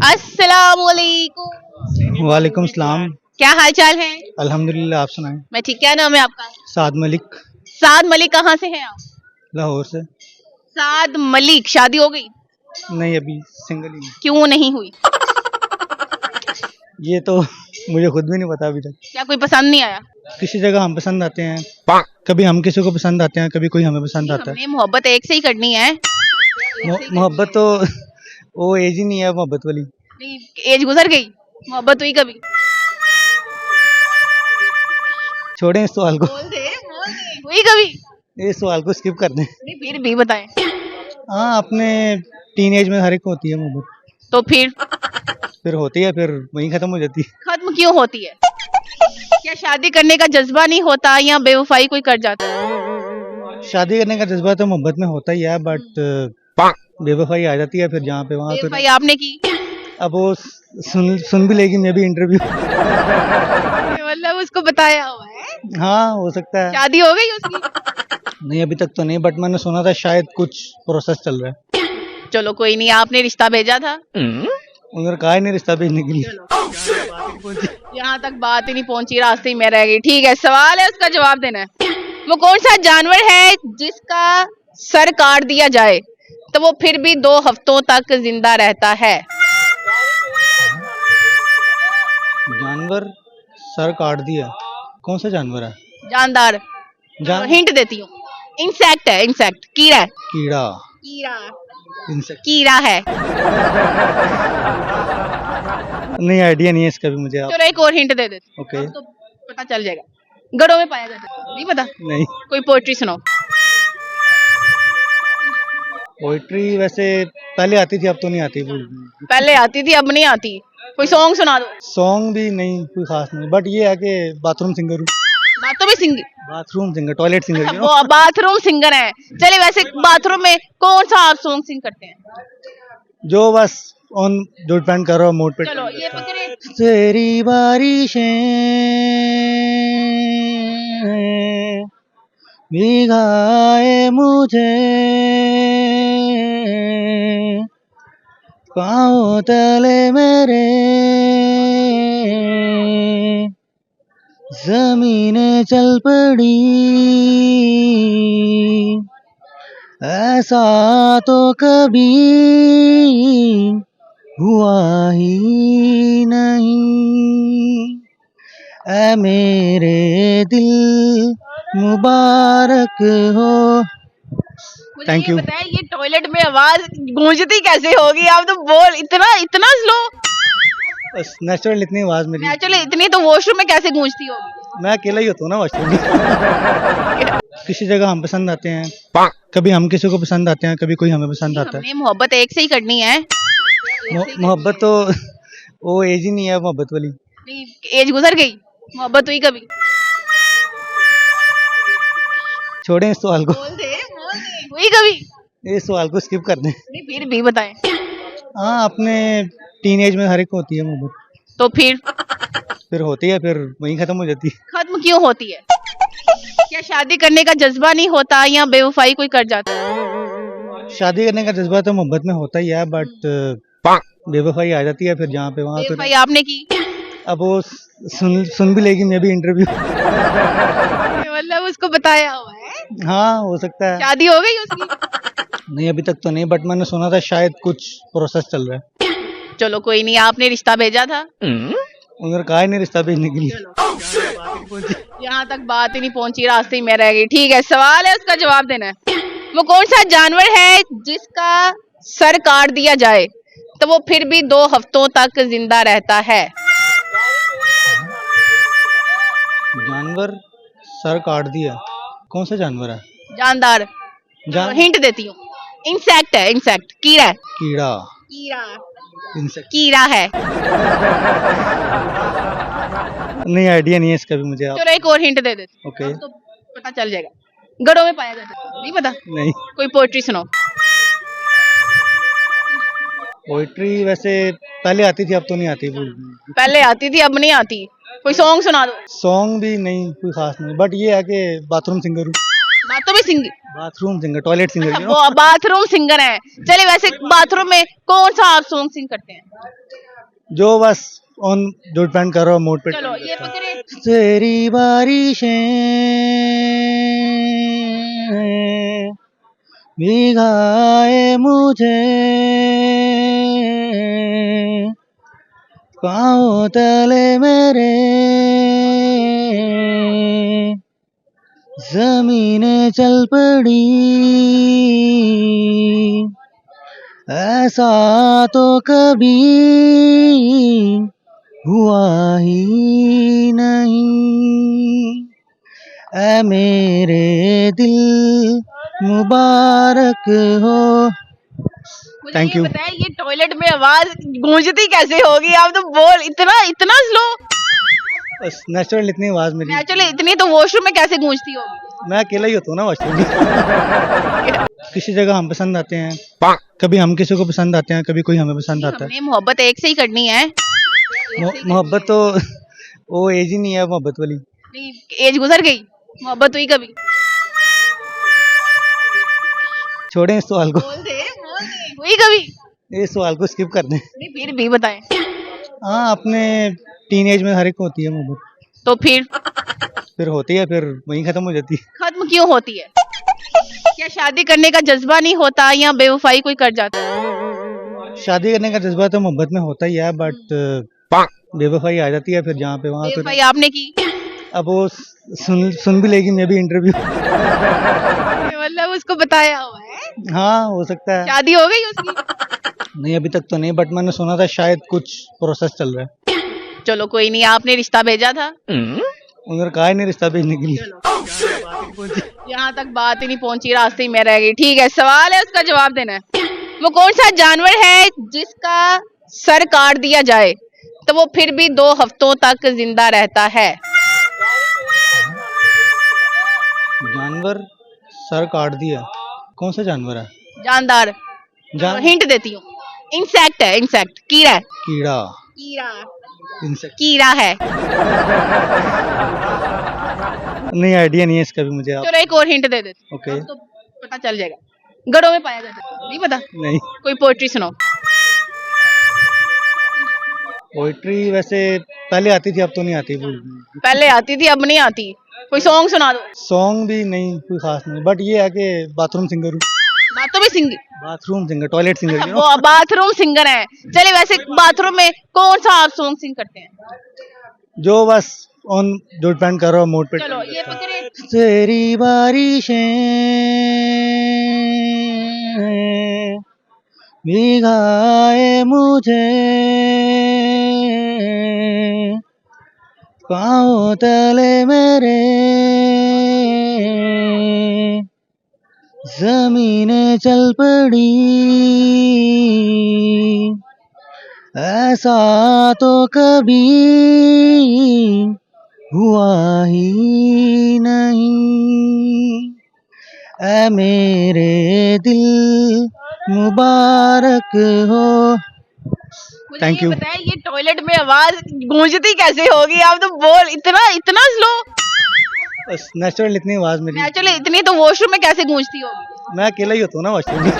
अस्सलामुअलैकुम। वालेकुम सलाम। क्या हाल चाल है? अल्हम्दुलिल्लाह, आप सुनाएं। मैं ठीक। क्या नाम है आपका? साद मलिक, साद मलिक। कहाँ से हैं आप? लाहौर से। साद मलिक, शादी हो गई? नहीं, अभी सिंगल ही हूँ। क्यों नहीं हुई? ये तो मुझे खुद भी नहीं पता अभी तक। क्या कोई पसंद नहीं आया? किसी जगह हम पसंद आते हैं, कभी हम किसी को पसंद आते हैं, कभी कोई हमें पसंद आता है। हमने मोहब्बत एक से ही करनी है। मोहब्बत तो वो एज ही नहीं है मोहब्बत वाली। नहीं, एज गुजर गई, मोहब्बत हुई कभी? छोड़ें इस सवाल को, बोल दे हुई कभी? इस सवाल को स्किप कर दें। नहीं, फिर भी बताएं। हाँ, अपने टीनेज में हर एक को होती है मोहब्बत, तो फिर होती है, फिर वहीं खत्म हो जाती है। खत्म क्यों होती है? क्या शादी करने का जज्बा नहीं होता या बेवफाई कोई कर जाता है? शादी करने का जज्बा तो मोहब्बत में होता ही है, बट बेवफाई आ जाती है फिर जहाँ पे वहाँ तो। बेवफाई आपने की? अब वो सुन भी लेगी मे भी इंटरव्यू। मतलब उसको बताया हुआ है? हाँ, हो सकता है। शादी हो गई उसकी? नहीं, अभी तक तो नहीं, बट मैंने सुना था शायद कुछ प्रोसेस चल रहा है। चलो कोई नहीं, आपने रिश्ता भेजा था? उन्होंने कहा ही नहीं रिश्ता भेजने के लिए। यहाँ तक बात ही नहीं पहुंची, रास्ते ही में रह गई। ठीक है, सवाल है, उसका जवाब देना है। वो कौन सा जानवर है जिसका सर काट दिया जाए तो वो फिर भी 2 हफ्तों तक जिंदा रहता है? जानवर सर काट दिया, कौन सा जानवर है? जानदार। हिंट देती हूँ, इंसेक्ट है, इंसेक्ट, कीड़ा है। कीड़ा। कीड़ा, इंसेक्ट। कीड़ा है। नहीं, आइडिया नहीं है इसका भी मुझे। आप चलो एक और हिंट दे देती हूँ, ओके। तो पता चल जाएगा। गढ़ों में पाया जाता है। नहीं पता? नहीं, कोई पोएट्री सुनाओ। पोइट्री वैसे पहले आती थी, अब तो नहीं आती। पहले आती थी, अब नहीं आती। कोई सॉन्ग सुना दो। सॉन्ग भी नहीं, कोई खास नहीं, बट ये है कि बाथरूम सिंगर हूँ। बातों में sing. Bathroom singer, toilet singer. अच्छा, वो बाथरूम सिंगर है। चले, वैसे बाथरूम में कौन सा आप सॉन्ग सिंग करते हैं? जो बस ऑन जो डिपेंड कर रहा है मूड पे। चलो ये पकड़े। तेरी बारिशें भिगाए मुझे, पाँव तले मेरे जमीनें चल पड़ी, ऐसा तो कभी हुआ ही नहीं। ऐ मेरे दिल मुबारक हो। Thank you. बताए, ये टॉयलेट में आवाज गूंजती कैसे होगी? आप तो बोल, इतना इतना स्लो। बस नेचुरल इतनी आवाज मेरी। नेचुरली इतनी तो वॉशरूम में कैसे गूंजती होगी? मैं अकेला ही होता हूँ ना वॉशरूम में। किसी जगह हम पसंद आते हैं, कभी हम किसी को पसंद आते हैं, कभी कोई हमें पसंद आता है। हमने मोहब्बत एक से ही करनी है। मोहब्बत तो वो एज ही नहीं है मोहब्बत वाली। नहीं, एज गुजर गई, मोहब्बत हुई कभी? छोड़ें इस सवाल को, बोल दे हुई कभी? इस सवाल को स्किप कर दें। नहीं, फिर भी बताएं। हाँ, अपने टीनेज में हर एक को होती है मोहब्बत, तो फिर होती है, फिर वहीं खत्म हो जाती है। खत्म क्यों होती है? क्या शादी करने का जज्बा नहीं होता या बेवफाई कोई कर जाता है? शादी करने का जज्बा तो मोहब्बत में होता ही है, बट बेवफाई आ जाती है फिर जहाँ पे वहाँ तो। बेवफाई आपने की? अब वो सुन भी लेगी मे भी इंटरव्यू। मतलब उसको बताया हुआ है? हाँ, हो सकता है। शादी हो गई उसकी? नहीं, अभी तक तो नहीं, बट मैंने सुना था शायद कुछ प्रोसेस चल रहा है। चलो कोई नहीं, आपने रिश्ता भेजा था? उन्होंने कहा ही नहीं रिश्ता भेजने के लिए। यहाँ तक बात ही नहीं पहुंची, रास्ते ही में रह गई। ठीक है, सवाल है, उसका जवाब देना है। वो कौन सा जानवर है जिसका सर काट दिया जाए तो वो फिर भी 2 हफ्तों तक जिंदा रहता है? जानवर सर काट दिया, कौन सा जानवर है? जानदार। हिंट देती हूँ, इंसेक्ट है, इंसेक्ट, कीड़ा है। कीड़ा। कीड़ा, इंसेक्ट। कीड़ा है। नहीं, आइडिया नहीं है इसका भी मुझे। चलो एक और हिंट दे देती हूँ, ओके। तो पता चल जाएगा। गढ़ों में पाया जाता है। नहीं पता? नहीं, कोई पोएट्री सुनाओ। पोइट्री वैसे पहले आती थी, अब तो नहीं आती। पहले आती थी, अब नहीं आती। कोई सॉन्ग सुना दो। सॉन्ग भी नहीं, कोई खास नहीं, बट ये है कि बाथरूम सिंगर हूँ। बातों में sing bathroom singer, toilet singer, अच्छा, वो बाथरूम सिंगर है। चलिए, वैसे बाथरूम में कौन सा आप सॉन्ग सिंग करते हैं? जो बस ऑन जो डिपेंड कर रहा हो मूड पे। चलो ये पकड़े। तेरी बारिशें भिगाए मुझे, पाँव तले मेरे जमीनें चल पड़ी, ऐसा तो कभी हुआ ही नहीं। ऐ मेरे दिल मुबारक हो। मुझे Thank ये you. बताएं, ये टॉयलेट में आवाज गूंजती कैसे होगी? आप तो बोल इतना इतना स्लो। बस नेचुरल इतनी आवाज मेरी। नेचुरली इतनी तो वॉशरूम में कैसे गूंजती होगी? मैं अकेला ही होता हूँ ना वॉशरूम में। किसी जगह हम पसंद आते हैं, कभी हम किसी को पसंद आते हैं, कभी कोई हमें पसंद आता है। हमने मोहब्बत एक से ही करनी है। मोहब्बत तो वो एज ही नहीं है मोहब्बत वाली। नहीं, एज गुजर गई, मोहब्बत हुई कभी? छोड़ें इस सवाल को, बोल दे हुई कभी? इस सवाल को स्किप कर दें। नहीं, फिर भी बताएं। हाँ, अपने टीनेज में हर एक को होती है मोहब्बत, तो फिर होती है, फिर वहीं खत्म हो जाती है। खत्म क्यों होती है? क्या शादी करने का जज्बा नहीं होता या बेवफाई कोई कर जाता है? शादी करने का जज्बा तो मोहब्बत में होता ही है, बट बेवफाई आ जाती है फिर जहाँ पे वहाँ। बेवफाई आपने की? अब वो सुन भी लेगी मे भी इंटरव्यू। मतलब उसको बताया हुआ है? हाँ, हो सकता है। शादी हो गई उसकी? नहीं, अभी तक तो नहीं, बट मैंने सुना था शायद कुछ प्रोसेस चल रहा है। चलो कोई नहीं, आपने रिश्ता भेजा था? उन्होंने कहा ही नहीं रिश्ता भेजने के लिए। यहाँ तक बात ही नहीं पहुंची, रास्ते ही में रह गई। ठीक है, सवाल है, उसका जवाब देना है। वो कौन सा जानवर है जिसका सर काट दिया जाए तो वो फिर भी 2 हफ्तों तक जिंदा रहता है? जानवर सर काट दिया, कौन सा जानवर है? जानदार। हिंट देती हूँ, इंसेक्ट है, इंसेक्ट, कीड़ा है। कीड़ा, कीड़ा, इंसेक्ट। कीड़ा है। नहीं, आइडिया नहीं है इसका भी मुझे। आप चलो एक और हिंट दे देती हूँ, ओके। तो पता चल जाएगा। गढ़ों में पाया जाता है। नहीं पता? नहीं, कोई पोएट्री सुनाओ। पोइट्री वैसे पहले आती थी, अब तो नहीं आती। पहले आती थी, अब नहीं आती। कोई सॉन्ग सुना दो। सॉन्ग भी नहीं, कोई खास नहीं, बट ये है कि बाथरूम सिंगर हूँ। बातों में sing bathroom singer, toilet singer. अच्छा, वो बाथरूम सिंगर है। चलिए, वैसे बाथरूम में कौन सा आप सॉन्ग सिंग करते हैं? जो बस ऑन जो डिपेंड कर रहा हो मूड पे। चलो ये पकड़े। तेरी बारिशें भिगाए मुझे, पाँव तले मेरे जमीनें चल पड़ी, ऐसा तो कभी हुआ ही नहीं। ऐ मेरे दिल मुबारक हो। मुझे Thank ये you. बताएं, ये टॉयलेट में आवाज गूंजती कैसे होगी? आप तो बोल इतना इतना स्लो। बस नेचुरल इतनी आवाज मेरी। नेचुरली इतनी तो वॉशरूम में कैसे गूंजती होगी? मैं अकेला ही होता हूँ ना वॉशरूम में।